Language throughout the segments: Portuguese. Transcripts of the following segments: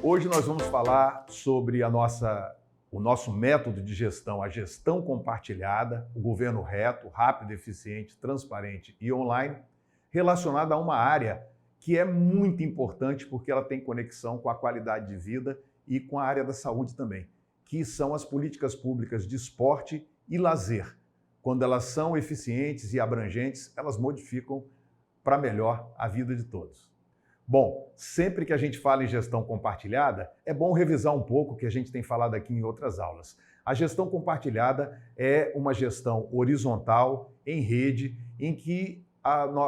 Hoje nós vamos falar sobre o nosso método de gestão, a gestão compartilhada, o governo reto, rápido, eficiente, transparente e online, relacionada a uma área que é muito importante porque ela tem conexão com a qualidade de vida e com a área da saúde também, que são as políticas públicas de esporte e lazer. Quando elas são eficientes e abrangentes, elas modificam para melhor a vida de todos. Bom, sempre que a gente fala em gestão compartilhada, é bom revisar um pouco o que a gente tem falado aqui em outras aulas. A gestão compartilhada é uma gestão horizontal, em rede, em que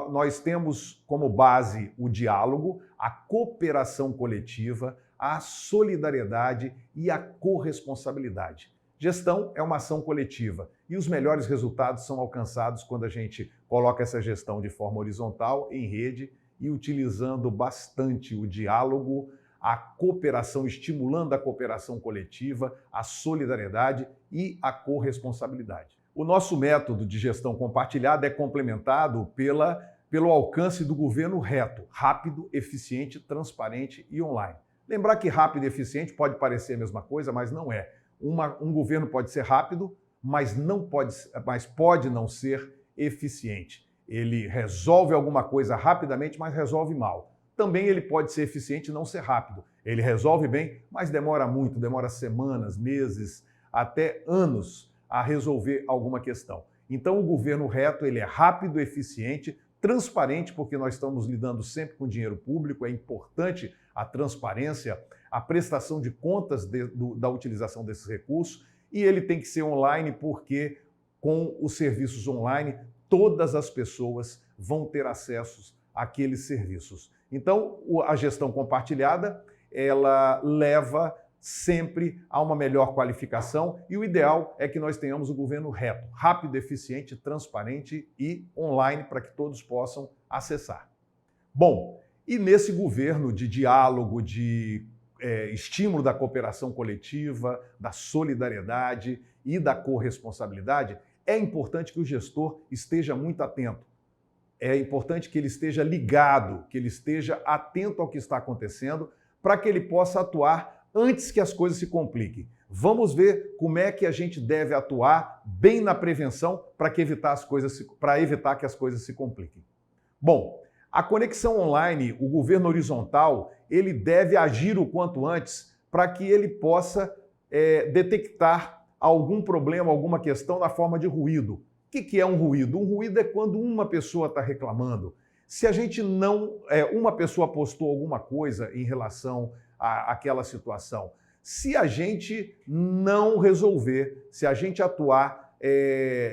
nós temos como base o diálogo, a cooperação coletiva, a solidariedade e a corresponsabilidade. Gestão é uma ação coletiva e os melhores resultados são alcançados quando a gente coloca essa gestão de forma horizontal, em rede, e utilizando bastante o diálogo, a cooperação, estimulando a cooperação coletiva, a solidariedade e a corresponsabilidade. O nosso método de gestão compartilhada é complementado pelo alcance do governo reto, rápido, eficiente, transparente e online. Lembrar que rápido e eficiente pode parecer a mesma coisa, mas não é. Um governo pode ser rápido, mas pode não ser eficiente. Ele resolve alguma coisa rapidamente, mas resolve mal. Também ele pode ser eficiente e não ser rápido. Ele resolve bem, mas demora muito, demora semanas, meses, até anos a resolver alguma questão. Então o governo reto ele é rápido, eficiente, transparente, porque nós estamos lidando sempre com dinheiro público, é importante a transparência, a prestação de contas da utilização desses recursos, e ele tem que ser online porque com os serviços online todas as pessoas vão ter acesso àqueles serviços. Então, a gestão compartilhada, ela leva sempre a uma melhor qualificação e o ideal é que nós tenhamos o governo reto, rápido, eficiente, transparente e online para que todos possam acessar. Bom, e nesse governo de diálogo, de estímulo da cooperação coletiva, da solidariedade e da corresponsabilidade, é importante que o gestor esteja muito atento. É importante que ele esteja ligado, que ele esteja atento ao que está acontecendo, para que ele possa atuar antes que as coisas se compliquem. Vamos ver como é que a gente deve atuar bem na prevenção para evitar que as coisas se compliquem. Bom, a conexão online, o governo horizontal, ele deve agir o quanto antes para que ele possa detectar algum problema, alguma questão na forma de ruído. O que é um ruído? Um ruído é quando uma pessoa está reclamando. Se a gente uma pessoa postou alguma coisa em relação àquela situação, se a gente não resolver, se a gente atuar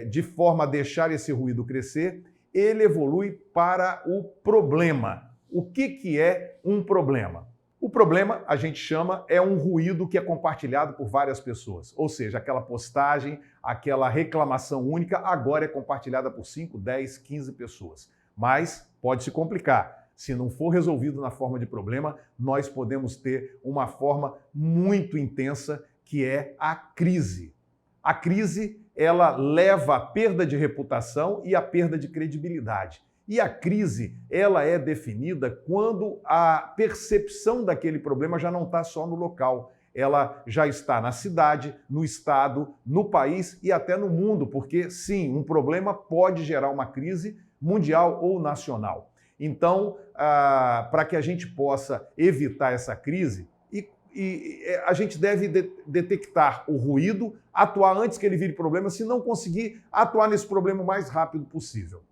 de forma a deixar esse ruído crescer, ele evolui para o problema. O que é um problema? O problema, a gente chama, é um ruído que é compartilhado por várias pessoas. Ou seja, aquela postagem, aquela reclamação única, agora é compartilhada por 5, 10, 15 pessoas. Mas pode se complicar. Se não for resolvido na forma de problema, nós podemos ter uma forma muito intensa, que é a crise. A crise, ela leva à perda de reputação e à perda de credibilidade. E a crise, ela é definida quando a percepção daquele problema já não está só no local. Ela já está na cidade, no estado, no país e até no mundo, porque sim, um problema pode gerar uma crise mundial ou nacional. Então, para que a gente possa evitar essa crise, a gente deve detectar o ruído, atuar antes que ele vire problema, se não conseguir, atuar nesse problema o mais rápido possível.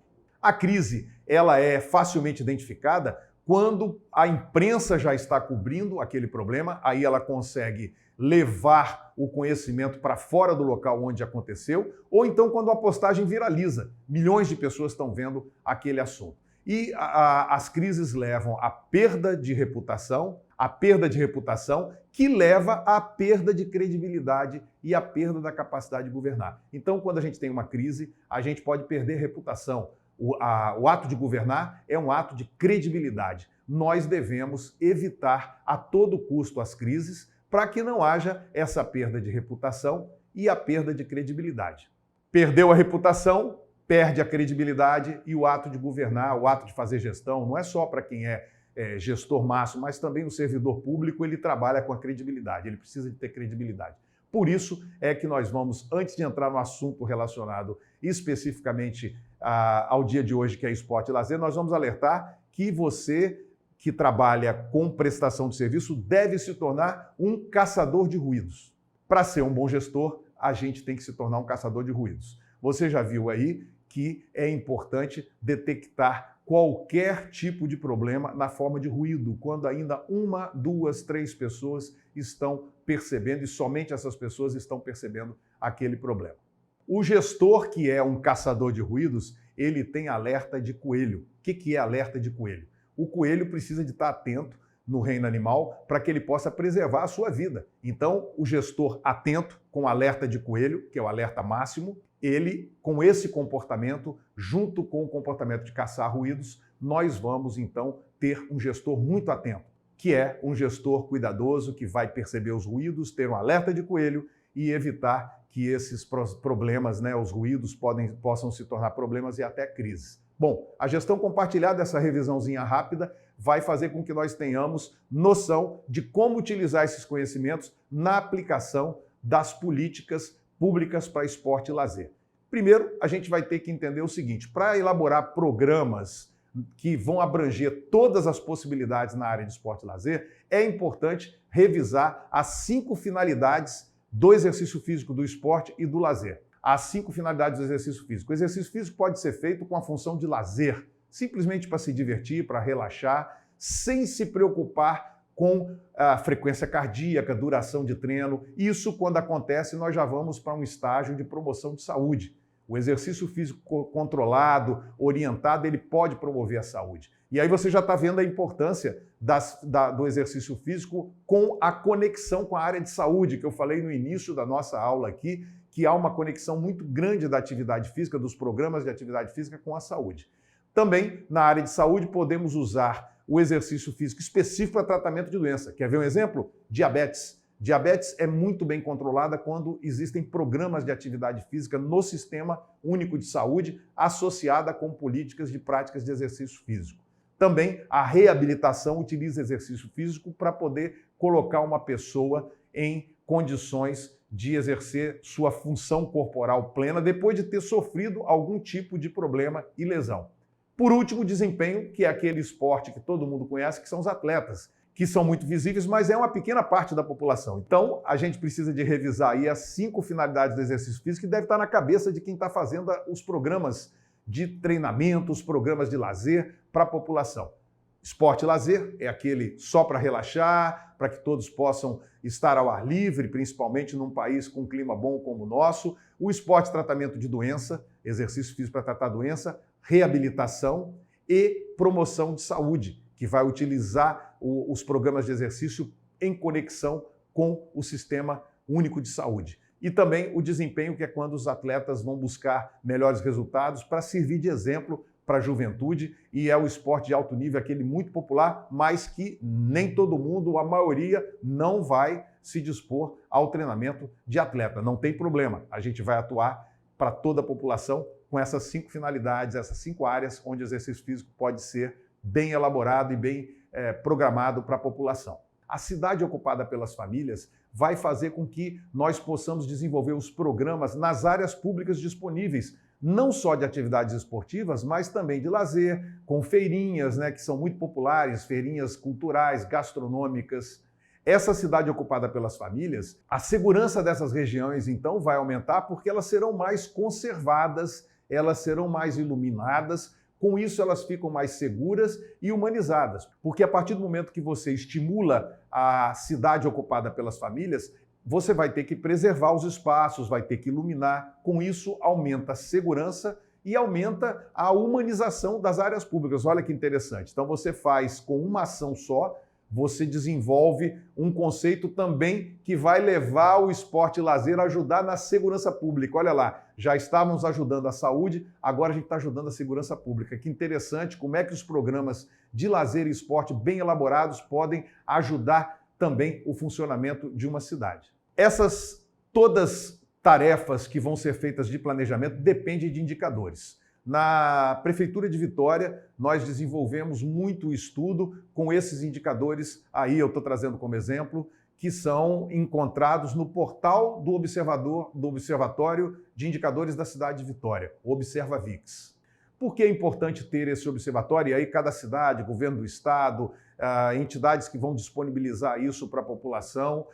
A crise, ela é facilmente identificada quando a imprensa já está cobrindo aquele problema, aí ela consegue levar o conhecimento para fora do local onde aconteceu, ou então quando a postagem viraliza, milhões de pessoas estão vendo aquele assunto. E as crises levam à perda de reputação que leva à perda de credibilidade e à perda da capacidade de governar. Então, quando a gente tem uma crise, a gente pode perder reputação. O ato de governar é um ato de credibilidade. Nós devemos evitar a todo custo as crises para que não haja essa perda de reputação e a perda de credibilidade. Perdeu a reputação, perde a credibilidade e o ato de governar, o ato de fazer gestão, não é só para quem é gestor máximo, mas também o servidor público, ele trabalha com a credibilidade, ele precisa de ter credibilidade. Por isso é que nós vamos, antes de entrar no assunto relacionado especificamente ao dia de hoje, que é esporte e lazer, nós vamos alertar que você que trabalha com prestação de serviço deve se tornar um caçador de ruídos. Para ser um bom gestor, a gente tem que se tornar um caçador de ruídos. Você já viu aí que é importante detectar qualquer tipo de problema na forma de ruído, quando ainda 1, 2, 3 pessoas estão percebendo e somente essas pessoas estão percebendo aquele problema. O gestor que é um caçador de ruídos, ele tem alerta de coelho. O que é alerta de coelho? O coelho precisa de estar atento no reino animal para que ele possa preservar a sua vida. Então, o gestor atento, com alerta de coelho, que é o alerta máximo, ele, com esse comportamento, junto com o comportamento de caçar ruídos, nós vamos, então, ter um gestor muito atento, que é um gestor cuidadoso, que vai perceber os ruídos, ter um alerta de coelho e evitar que esses problemas, os ruídos, possam se tornar problemas e até crises. Bom, a gestão compartilhada, essa revisãozinha rápida, vai fazer com que nós tenhamos noção de como utilizar esses conhecimentos na aplicação das políticas públicas para esporte e lazer. Primeiro, a gente vai ter que entender o seguinte: para elaborar programas que vão abranger todas as possibilidades na área de esporte e lazer, é importante revisar as 5 finalidades do exercício físico, do esporte e do lazer. As 5 finalidades do exercício físico. O exercício físico pode ser feito com a função de lazer, simplesmente para se divertir, para relaxar, sem se preocupar com a frequência cardíaca, duração de treino. Isso, quando acontece, nós já vamos para um estágio de promoção de saúde. O exercício físico controlado, orientado, ele pode promover a saúde. E aí você já está vendo a importância do exercício físico com a conexão com a área de saúde, que eu falei no início da nossa aula aqui, que há uma conexão muito grande da atividade física, dos programas de atividade física com a saúde. Também, na área de saúde, podemos usar o exercício físico específico para tratamento de doença. Quer ver um exemplo? Diabetes. Diabetes é muito bem controlada quando existem programas de atividade física no Sistema Único de Saúde associada com políticas de práticas de exercício físico. Também a reabilitação utiliza exercício físico para poder colocar uma pessoa em condições de exercer sua função corporal plena depois de ter sofrido algum tipo de problema e lesão. Por último, o desempenho, que é aquele esporte que todo mundo conhece, que são os atletas, que são muito visíveis, mas é uma pequena parte da população. Então, a gente precisa de revisar aí as 5 finalidades do exercício físico, que deve estar na cabeça de quem está fazendo os programas de treinamento, os programas de lazer para a população. Esporte e lazer é aquele só para relaxar, para que todos possam estar ao ar livre, principalmente num país com um clima bom como o nosso. O esporte e tratamento de doença, exercício físico para tratar doença, reabilitação e promoção de saúde, que vai utilizar os programas de exercício em conexão com o Sistema Único de Saúde. E também o desempenho, que é quando os atletas vão buscar melhores resultados para servir de exemplo para a juventude, e é o esporte de alto nível, aquele muito popular, mas que nem todo mundo, a maioria, não vai se dispor ao treinamento de atleta. Não tem problema, a gente vai atuar para toda a população com essas 5 finalidades, essas 5 áreas onde o exercício físico pode ser bem elaborado e bem programado para a população. A cidade ocupada pelas famílias vai fazer com que nós possamos desenvolver os programas nas áreas públicas disponíveis, não só de atividades esportivas, mas também de lazer, com feirinhas, que são muito populares, feirinhas culturais, gastronômicas. Essa cidade ocupada pelas famílias, a segurança dessas regiões, então, vai aumentar porque elas serão mais conservadas, elas serão mais iluminadas, com isso elas ficam mais seguras e humanizadas. Porque a partir do momento que você estimula a cidade ocupada pelas famílias, você vai ter que preservar os espaços, vai ter que iluminar. Com isso, aumenta a segurança e aumenta a humanização das áreas públicas. Olha que interessante. Então, você faz com uma ação só, você desenvolve um conceito também que vai levar o esporte e lazer a ajudar na segurança pública. Olha lá, já estávamos ajudando a saúde, agora a gente está ajudando a segurança pública. Que interessante como é que os programas de lazer e esporte bem elaborados podem ajudar também o funcionamento de uma cidade. Essas todas tarefas que vão ser feitas de planejamento dependem de indicadores. Na Prefeitura de Vitória, nós desenvolvemos muito estudo com esses indicadores, aí eu estou trazendo como exemplo, que são encontrados no portal do Observatório de Indicadores da cidade de Vitória, o ObservaVix. Por que é importante ter esse observatório? E aí cada cidade, governo do estado, entidades que vão disponibilizar isso para a população,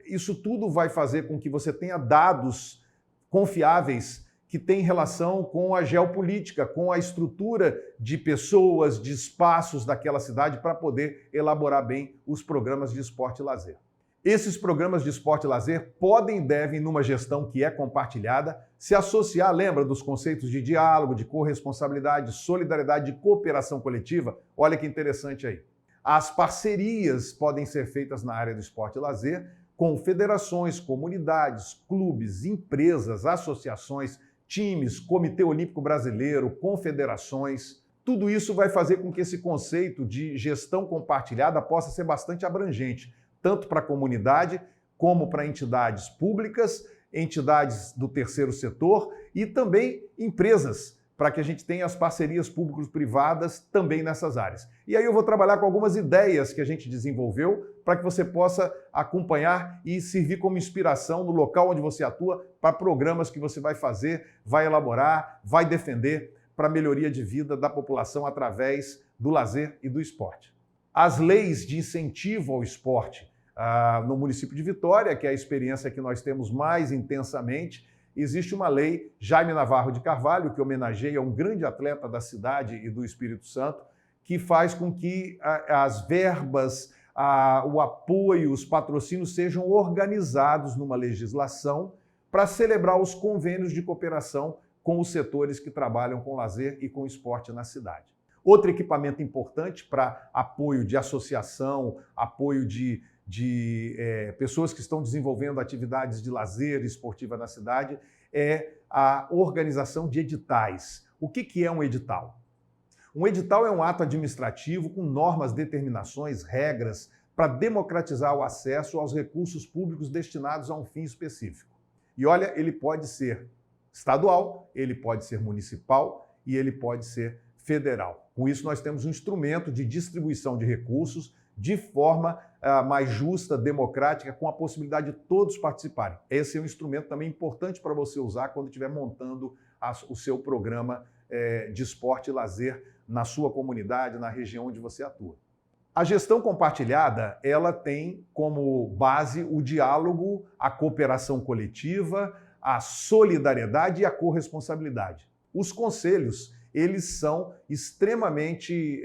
isso tudo vai fazer com que você tenha dados confiáveis que têm relação com a geopolítica, com a estrutura de pessoas, de espaços daquela cidade para poder elaborar bem os programas de esporte e lazer. Esses programas de esporte e lazer podem e devem, numa gestão que é compartilhada, se associar, lembra dos conceitos de diálogo, de corresponsabilidade, solidariedade, de cooperação coletiva? Olha que interessante aí. As parcerias podem ser feitas na área do esporte e lazer com federações, comunidades, clubes, empresas, associações, times, Comitê Olímpico Brasileiro, confederações. Tudo isso vai fazer com que esse conceito de gestão compartilhada possa ser bastante abrangente, tanto para a comunidade como para entidades públicas, entidades do terceiro setor e também empresas, para que a gente tenha as parcerias público-privadas também nessas áreas. E aí eu vou trabalhar com algumas ideias que a gente desenvolveu para que você possa acompanhar e servir como inspiração no local onde você atua para programas que você vai fazer, vai elaborar, vai defender para a melhoria de vida da população através do lazer e do esporte. As leis de incentivo ao esporte no município de Vitória, que é a experiência que nós temos mais intensamente, existe uma lei, Jaime Navarro de Carvalho, que homenageia um grande atleta da cidade e do Espírito Santo, que faz com que as verbas, o apoio, os patrocínios sejam organizados numa legislação para celebrar os convênios de cooperação com os setores que trabalham com lazer e com esporte na cidade. Outro equipamento importante para apoio de associação, apoio de pessoas que estão desenvolvendo atividades de lazer esportiva na cidade é a organização de editais. O que é um edital? Um edital é um ato administrativo com normas, determinações, regras para democratizar o acesso aos recursos públicos destinados a um fim específico. E olha, ele pode ser estadual, ele pode ser municipal e ele pode ser federal. Com isso, nós temos um instrumento de distribuição de recursos de forma mais justa, democrática, com a possibilidade de todos participarem. Esse é um instrumento também importante para você usar quando estiver montando o seu programa de esporte e lazer na sua comunidade, na região onde você atua. A gestão compartilhada, ela tem como base o diálogo, a cooperação coletiva, a solidariedade e a corresponsabilidade. Os conselhos, eles são extremamente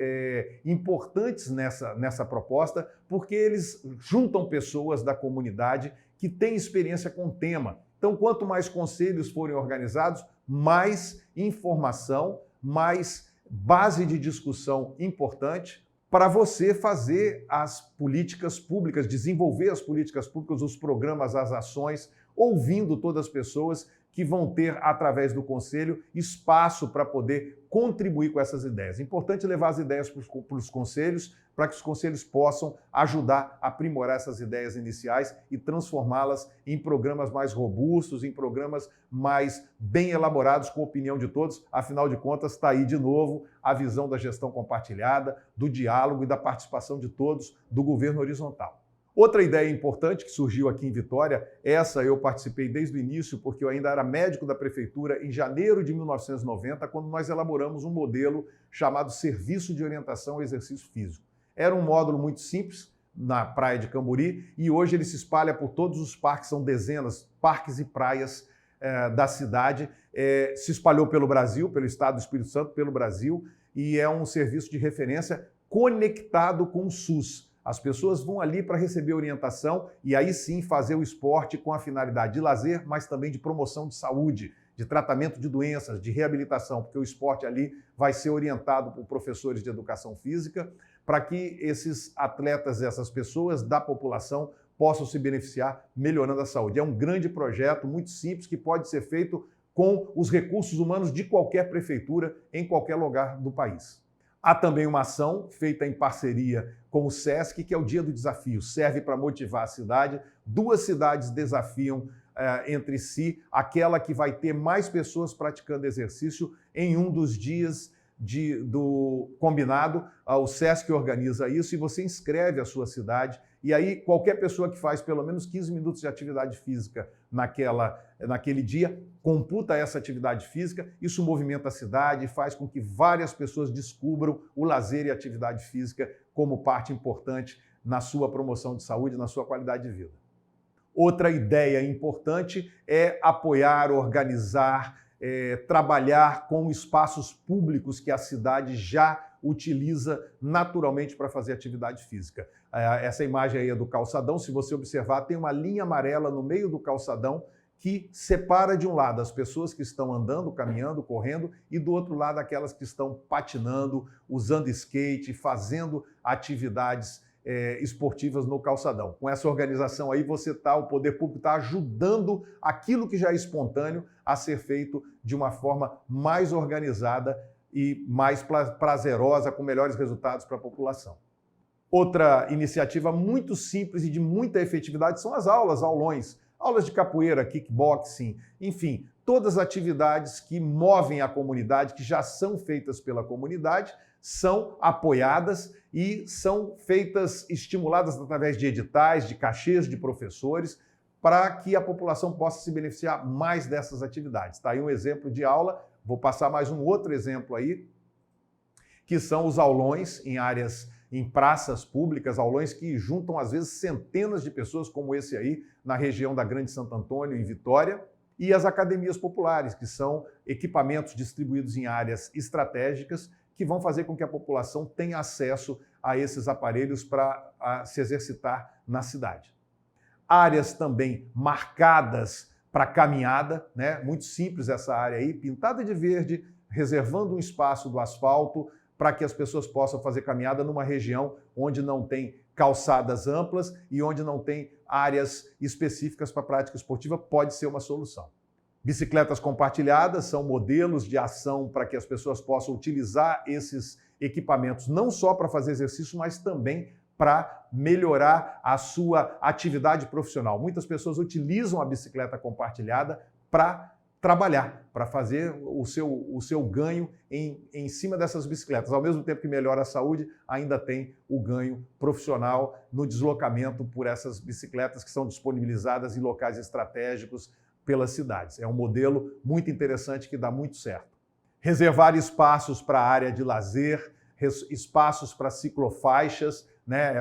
importantes nessa proposta, porque eles juntam pessoas da comunidade que têm experiência com o tema. Então, quanto mais conselhos forem organizados, mais informação, mais base de discussão importante para você fazer as políticas públicas, desenvolver as políticas públicas, os programas, as ações, ouvindo todas as pessoas que vão ter, através do Conselho, espaço para poder contribuir com essas ideias. É importante levar as ideias para os conselhos, para que os conselhos possam ajudar a aprimorar essas ideias iniciais e transformá-las em programas mais robustos, em programas mais bem elaborados, com a opinião de todos. Afinal de contas, está aí de novo a visão da gestão compartilhada, do diálogo e da participação de todos do governo horizontal. Outra ideia importante que surgiu aqui em Vitória, essa eu participei desde o início, porque eu ainda era médico da prefeitura em janeiro de 1990, quando nós elaboramos um modelo chamado Serviço de Orientação ao Exercício Físico. Era um módulo muito simples, na praia de Camburi, e hoje ele se espalha por todos os parques, são dezenas, parques e praias da cidade, se espalhou pelo Brasil, pelo estado do Espírito Santo, pelo Brasil, e é um serviço de referência conectado com o SUS. As pessoas vão ali para receber orientação e aí sim fazer o esporte com a finalidade de lazer, mas também de promoção de saúde, de tratamento de doenças, de reabilitação, porque o esporte ali vai ser orientado por professores de educação física para que esses atletas, essas pessoas da população possam se beneficiar melhorando a saúde. É um grande projeto, muito simples, que pode ser feito com os recursos humanos de qualquer prefeitura, em qualquer lugar do país. Há também uma ação feita em parceria com o SESC, que é o Dia do Desafio. Serve para motivar a cidade. 2 cidades desafiam entre si aquela que vai ter mais pessoas praticando exercício em um dos dias do combinado. O SESC organiza isso e você inscreve a sua cidade. E aí, qualquer pessoa que faz pelo menos 15 minutos de atividade física naquele dia, computa essa atividade física, isso movimenta a cidade e faz com que várias pessoas descubram o lazer e a atividade física como parte importante na sua promoção de saúde, na sua qualidade de vida. Outra ideia importante é apoiar, organizar, trabalhar com espaços públicos que a cidade já utiliza naturalmente para fazer atividade física. Essa imagem aí é do calçadão, se você observar, tem uma linha amarela no meio do calçadão que separa de um lado as pessoas que estão andando, caminhando, correndo, e do outro lado aquelas que estão patinando, usando skate, fazendo atividades esportivas no calçadão. Com essa organização aí, o poder público está ajudando aquilo que já é espontâneo a ser feito de uma forma mais organizada e mais prazerosa, com melhores resultados para a população. Outra iniciativa muito simples e de muita efetividade são as aulões. Aulas de capoeira, kickboxing, enfim, todas as atividades que movem a comunidade, que já são feitas pela comunidade, são apoiadas e são feitas, estimuladas através de editais, de cachês de professores, para que a população possa se beneficiar mais dessas atividades. Está aí um exemplo de aula, vou passar mais um outro exemplo aí, que são os aulões em praças públicas, aulões que juntam às vezes centenas de pessoas, como esse aí, na região da Grande Santo Antônio, em Vitória, e as academias populares, que são equipamentos distribuídos em áreas estratégicas, que vão fazer com que a população tenha acesso a esses aparelhos para se exercitar na cidade. Áreas também marcadas para caminhada, né? Muito simples essa área aí, pintada de verde, reservando um espaço do asfalto para que as pessoas possam fazer caminhada numa região onde não tem calçadas amplas e onde não tem áreas específicas para prática esportiva, pode ser uma solução. Bicicletas compartilhadas são modelos de ação para que as pessoas possam utilizar esses equipamentos não só para fazer exercício, mas também para melhorar a sua atividade profissional. Muitas pessoas utilizam a bicicleta compartilhada para trabalhar, para fazer o seu ganho em cima dessas bicicletas. Ao mesmo tempo que melhora a saúde, ainda tem o ganho profissional no deslocamento por essas bicicletas que são disponibilizadas em locais estratégicos pelas cidades. É um modelo muito interessante que dá muito certo. Reservar espaços para a área de lazer, espaços para ciclofaixas, né?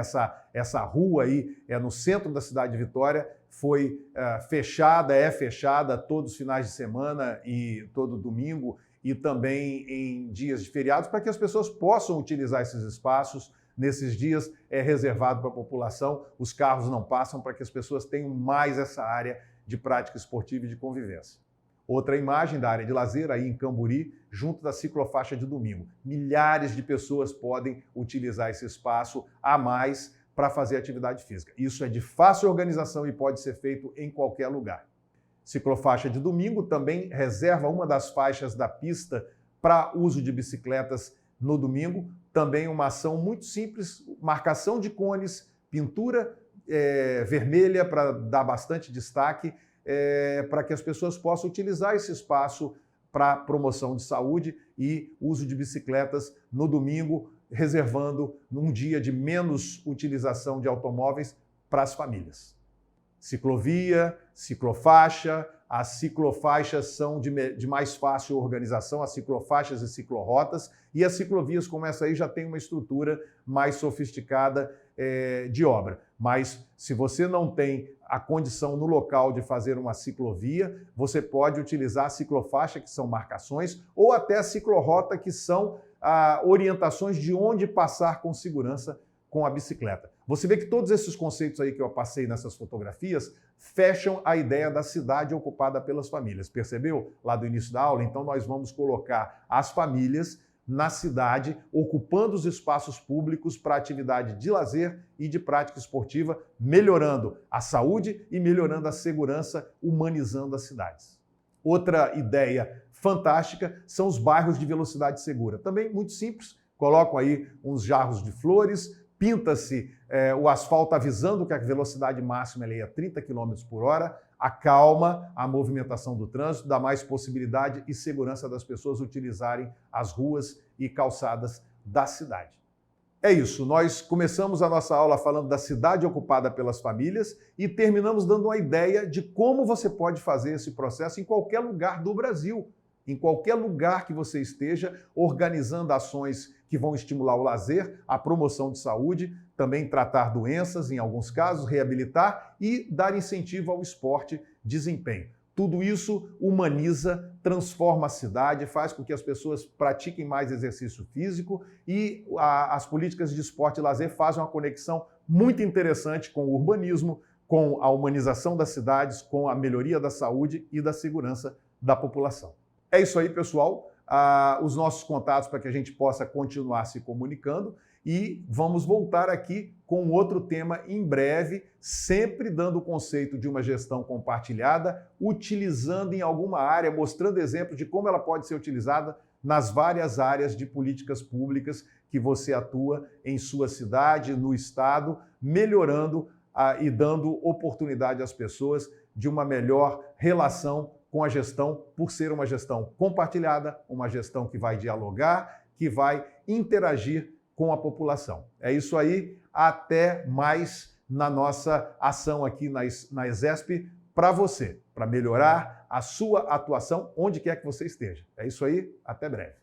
Essa rua aí no centro da cidade de Vitória, foi é fechada todos os finais de semana e todo domingo e também em dias de feriados, para que as pessoas possam utilizar esses espaços. Nesses dias é reservado para a população, os carros não passam, para que as pessoas tenham mais essa área de prática esportiva e de convivência. Outra imagem da área de lazer, aí em Camburi, junto da ciclofaixa de domingo. Milhares de pessoas podem utilizar esse espaço a mais para fazer atividade física. Isso é de fácil organização e pode ser feito em qualquer lugar. Ciclofaixa de domingo também reserva uma das faixas da pista para uso de bicicletas no domingo. Também uma ação muito simples, marcação de cones, pintura vermelha para dar bastante destaque, para que as pessoas possam utilizar esse espaço para promoção de saúde e uso de bicicletas no domingo, reservando um dia de menos utilização de automóveis para as famílias. Ciclovia, ciclofaixa, as ciclofaixas são de mais fácil organização, as ciclofaixas e ciclorotas, e as ciclovias, como essa aí, já tem uma estrutura mais sofisticada de obra. Mas se você não tem a condição no local de fazer uma ciclovia, você pode utilizar a ciclofaixa, que são marcações, ou até a ciclorota, que são orientações de onde passar com segurança com a bicicleta. Você vê que todos esses conceitos aí que eu passei nessas fotografias fecham a ideia da cidade ocupada pelas famílias. Percebeu lá do início da aula? Então nós vamos colocar as famílias na cidade, ocupando os espaços públicos para atividade de lazer e de prática esportiva, melhorando a saúde e melhorando a segurança, humanizando as cidades. Outra ideia fantástica são os bairros de velocidade segura. Também muito simples, colocam aí uns jarros de flores, pinta-se o asfalto avisando que a velocidade máxima é 30 km por hora, acalma a movimentação do trânsito, dá mais possibilidade e segurança das pessoas utilizarem as ruas e calçadas da cidade. É isso, nós começamos a nossa aula falando da cidade ocupada pelas famílias e terminamos dando uma ideia de como você pode fazer esse processo em qualquer lugar do Brasil, em qualquer lugar que você esteja, organizando ações que vão estimular o lazer, a promoção de saúde, também tratar doenças, em alguns casos, reabilitar e dar incentivo ao esporte desempenho. Tudo isso humaniza, transforma a cidade, faz com que as pessoas pratiquem mais exercício físico e as políticas de esporte e lazer fazem uma conexão muito interessante com o urbanismo, com a humanização das cidades, com a melhoria da saúde e da segurança da população. É isso aí, pessoal. Os nossos contatos para que a gente possa continuar se comunicando e vamos voltar aqui com outro tema em breve, sempre dando o conceito de uma gestão compartilhada, utilizando em alguma área, mostrando exemplos de como ela pode ser utilizada nas várias áreas de políticas públicas que você atua em sua cidade, no estado, melhorando e dando oportunidade às pessoas de uma melhor relação com a gestão, por ser uma gestão compartilhada, uma gestão que vai dialogar, que vai interagir com a população. É isso aí, até mais na nossa ação aqui na ESESP para você, para melhorar a sua atuação onde quer que você esteja. É isso aí, até breve.